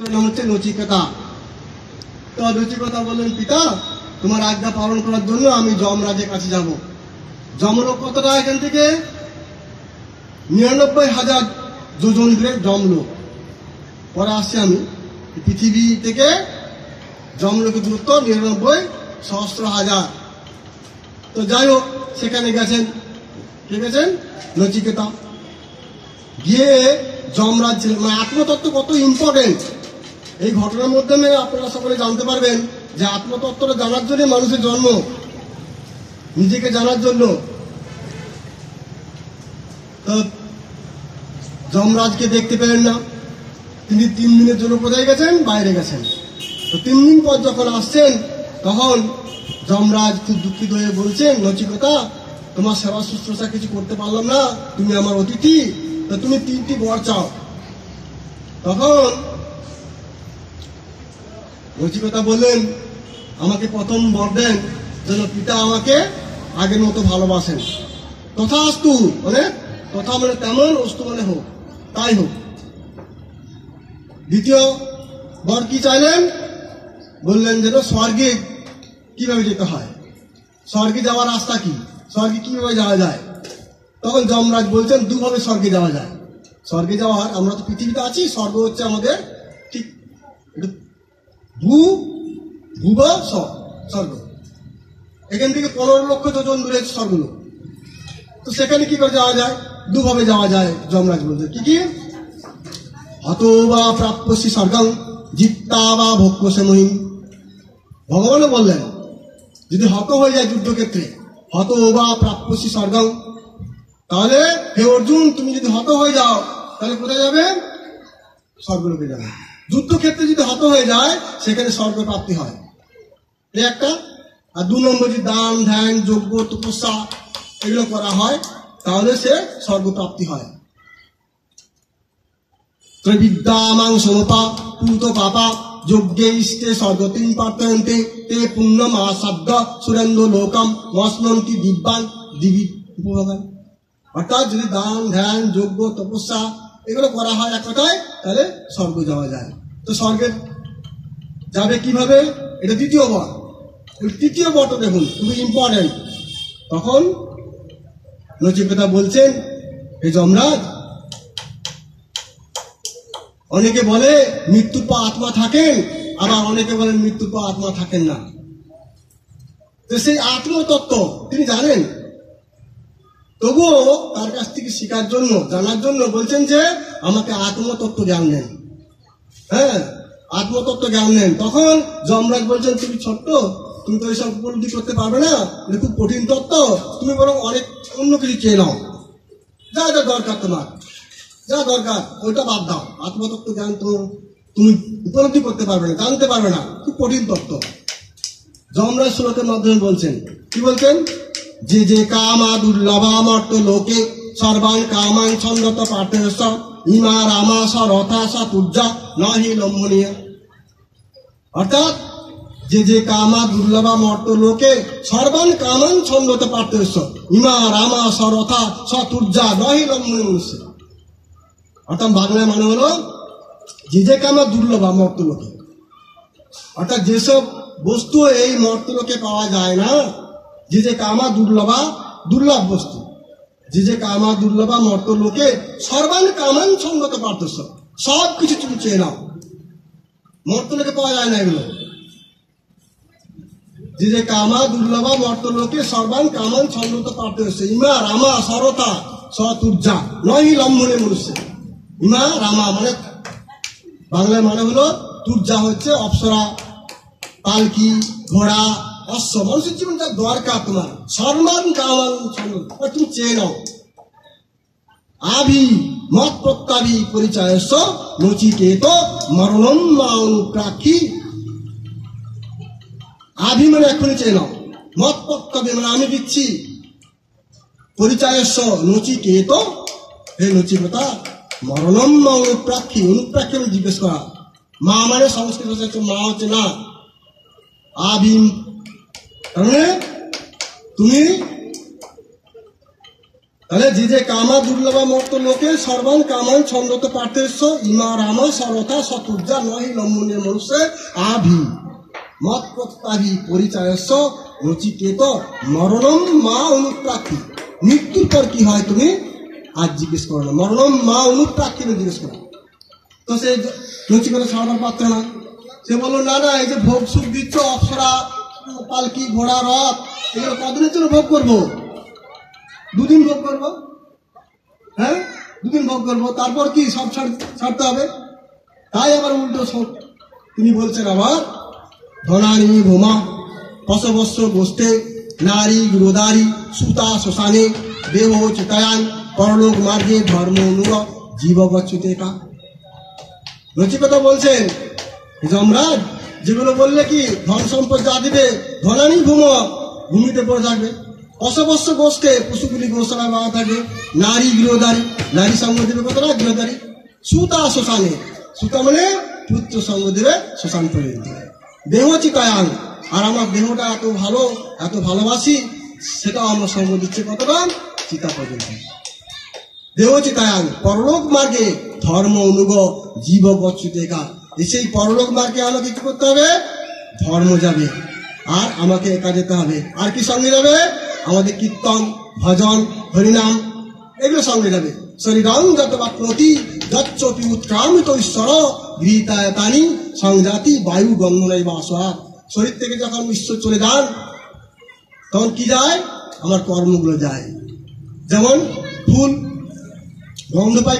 পুত্রের নাম হচ্ছে নচিকেতা। তো নচিকেতা বললেন, পিতা তোমার আজ্ঞা পালন করার জন্য আমি যমরাজের কাছে যাব। যমলোক কতটা এখান থেকে? 99,000 যোজন দূরে যমলোক। পরে আসছি আমি, পৃথিবী থেকে যমলোকের দূরত্ব 99,000,000। তো যাই হোক, সেখানে গেছেন, কে গেছেন? নচিকেতা। গিয়ে যমরাজ ছিলেন। মানে আত্মতত্ত্ব কত ইম্পর্টেন্ট, এই ঘটনার মাধ্যমে আপনারা সকলে জানতে পারবেন যে আত্মতত্ত্বটা জানার জন্য মানুষের জন্ম, নিজেকে জানার জন্য। তো যমরাজকে দেখতে পেলেন না, তিনি 3 দিনের জন্য কোথায় গেছেন? বাইরে গেছেন। তো 3 দিন পর যখন আসছেন, তখন যমরাজ খুব দুঃখিত হয়ে বলছেন, নচিকেতা তোমার সেবা শুশ্রূষা কিছু করতে পারলাম না, তুমি আমার অতিথি, তো তুমি 3টি বর চাও। তখন নচিকেতা বললেন, আমাকে প্রথম বর দেন যেন পিতা আমাকে আগের মতো ভালোবাসেন। তথাস্তু মানে তথা মানে তেমন, অস্তু মানে হোক, তাই হোক। দ্বিতীয় বর কি চাইলেন? বললেন যেন স্বর্গে কিভাবে যেতে হয়, স্বর্গে যাওয়ার রাস্তা কি, স্বর্গে কিভাবে যাওয়া যায়। তখন যমরাজ বলছেন, দুভাবে স্বর্গে যাওয়া যায়। স্বর্গে যাওয়ার, আমরা তো পৃথিবীতে আছি, স্বর্গ হচ্ছে আমাদের ঠিক ভূব স্বর্গ, এখান থেকে 15 লক্ষ যোজন দূরে স্বর্গলোক। তো সেখানে কি করে যাওয়া যায়? দুভাবে যাওয়া যায়। যমরাজ বলছে, কি কি? হত বা প্রাপ্যসি স্বর্গং জিত্তা বা ভোক্যসে মহিম। ভগবানও বললেন, যদি হত হয়ে যায় যুদ্ধক্ষেত্রে, হত বা প্রাপ্যসি স্বর্গং, তাহলে হে অর্জুন তুমি যদি হত হয়ে যাও তাহলে কোথায় যাবে? স্বর্গলোকে যাবে। যুদ্ধক্ষেত্রে যদি হত হয়ে যায় সেখানে স্বর্গ প্রাপ্তি হয়, এই একটা। আর 2 নম্বর, যদি দান ধ্যান যজ্ঞ তপস্যা এগুলো করা হয় তাহলে সে স্বর্গ প্রাপ্তি হয়। বিদ্যামাং সমপা পুত পাপা যজ্ঞে ইষ্টে স্বর্গতিং প্রার্থয়ন্তে তে পুণ্যম আসাদ্য সুরেন্দ্র লোকম মস্নন্তি দিব্যান দিবি উপভোগান। অর্থাৎ যদি দান ধ্যান যজ্ঞ তপস্যা এগুলো করা হয় এক কথায়, তাহলে স্বর্গ যাওয়া যায়। তো স্বর্গে যাবে কিভাবে? এটা দ্বিতীয় বর। তৃতীয় বরটা দেখুন, খুবই ইম্পর্টেন্ট। তখন নচিকেতা বলছেন, হে যমরাজ, অনেকে বলে মৃত্যুর পর আত্মা থাকেন, আবার অনেকে বলেন মৃত্যুর পর আত্মা থাকেন না। তো সেই আত্মতত্ত্ব তিনি জানেন, তবুও তার কাছ থেকে শেখার জন্য, জানার জন্য বলছেন যে আমাকে আত্মতত্ত্ব জ্ঞান দেন। হ্যাঁ, আত্মতত্ত্ব জ্ঞান দেন। তখন যমরাজ বলছেন, তুমি ছোট্ট, তুমি তো এইসব উপলব্ধি করতে পারবে না, এটা খুব কঠিন তত্ত্ব, তুমি বরং অনেক অন্য কিছু চেয়ে নাও, যা যা দরকার তোমার, যা দরকার ওইটা বাদ দাও। আত্মতত্ত্ব জ্ঞান তো তুমি উপলব্ধি করতে পারবে না, জানতে পারবে না, খুব কঠিন তত্ত্ব। যমরাজ শ্লোকের মাধ্যমে বলছেন, কি বলছেন? যে যে কামা দুর্লভামর্ত লোকে সর্বান কামান ছন্দত পাঠেশ ইমা রামা সরথা সূর্যা নহি লম্বনীয়। অর্থাৎ যে যে কামা দুর্লভামর্ত লোকে সর্বান কামান ছন্দত পাঠেশ ইমা রামা সরথা সূর্যা নহি লম্বনীয়। অর্থাৎ বাংলায় মানে হলো যে যে কামা দুর্লভা মর্তলোকে, অর্থাৎ যেসব বস্তু এই মর্তলোকে পাওয়া যায় না, যে যে কামা দুর্লভা, দুর্লভ বস্তু, যে যে কামা দুর্লভা মর্তলোকে সর্বান কামান ছন্দত পার্থস্য, সব কিছু তুমি চেয়ে নাও, মর্তলোকে পাওয়া যায় না এগুলো। যে যে কামা দুর্লভা মর্তলোকে সর্বান কামান ছন্দত পার্থস্য ইমা রামা সরথা সূর্যা নহি লম্বনে মনুষ্য। ইমা রামা মানে বাংলায় মানে হলো তুর্যা হচ্ছে অপ্সরা, পালকি, ঘোড়া, অশ্ব, মানুষের জীবন যা দরকার তোমার সর্বান কামান ছন্দ তুমি চেয়ে নাও। আভি মত প্রত্যাবি পরিচয়স্য নচিকেত মরণম মা অনুপ্রাক্ষী। আভি মানে এখনই চেয়ে নাও, মত প্রত্যাবি মানে আমি দিচ্ছি, পরিচয়স্য নচিকেত, হে নচিকেতা, মরণম মা অনুপ্রাক্ষী। অনুপ্রাক্ষী মানে জিজ্ঞেস করা, মা মানে সংস্কৃত হচ্ছে মা হচ্ছে না, আবিম মানে তুমি তাহলে যে যে কামা দুর্লভা মর্ত লোকে সর্বান কামান ছন্দত পার্থেস্ব ইমা রামা সরথা সতুর্যা নহি লম্বনের মনুষ্যে আভি মত প্রত্যাভি পরিচয়স্ব নচিকেত মরণম মা অনুপ্রাপ্তি। মৃত্যুর পর কি হয় তুমি আজ জিজ্ঞেস করো না, মরণম মা অনুপ্রাপ্তি জিজ্ঞেস করো। তো সে নচিকেত সাড়াবার পাত্র না, সে বললো না না, এই যে ভোগ সুখ দিচ্ছ, অপ্সরা, পালকি, ঘোড়া, রথ, এগুলো কতদিনের জন্য ভোগ করবো? দুদিন ভোগ করবো, হ্যাঁ দুদিন ভোগ করবো, তারপর কি সব ছাড়তে হবে? তাই আবার উল্টো তিনি বলছেন আবার ধনানি ভোমা পশবস্ত্র গোষ্ঠে নারী গৃহদারী সুতা শ্মশানে দেহ চিতায়ান পরলোক মার্গে ধর্ম অনুগ জীবগচ্যুতে কা। নচিকেতা বলছেন যমরাজ যেগুলো বললে কি ধন সম্পদ যা দিবে, ধনানি ভূম ভূমিতে পড়ে থাকবে, অসবস্য গোষ্ঠে পশুগুলি গোশালায় বাঁধা থাকবে, নারী গৃহদারী নারী সঙ্গ দেবে কতটা গৃহদারী, সুতা শ্মশানে সুতা মানে পুত্র সঙ্গ দেবে শ্মশান পর্যন্ত, দেহ চিতায়ান আর আমার দেহটা এত ভালো এত ভালোবাসি সেটাও আমার সঙ্গ দিচ্ছে কতটা চিতা পর্যন্ত। দেহ চিতায়ান পরলোক মার্গে ধর্ম অনুগ জীব গচ্যুতেকা। সেই পরলোক মার্গে আমাকে কি করতে হবে? ধর্ম যাবে আর আমাকে একা যেতে হবে। আর কি সঙ্গে যাবে? আমাদের কীর্তন ভজন হরিনাম এগুলো সঙ্গে যাবে। শরীরং যত বাপ্নতি যচ্চপি উৎক্রামিত ঈশ্বর গৃহীতায়তানি সংজাতি বায়ু গন্ধনাই বাসা। শরীর থেকে যখন ঈশ্বর চলে যান তখন কি যায়? আমার কর্মগুলো যায়। যেমন ফুল গন্ধ পায়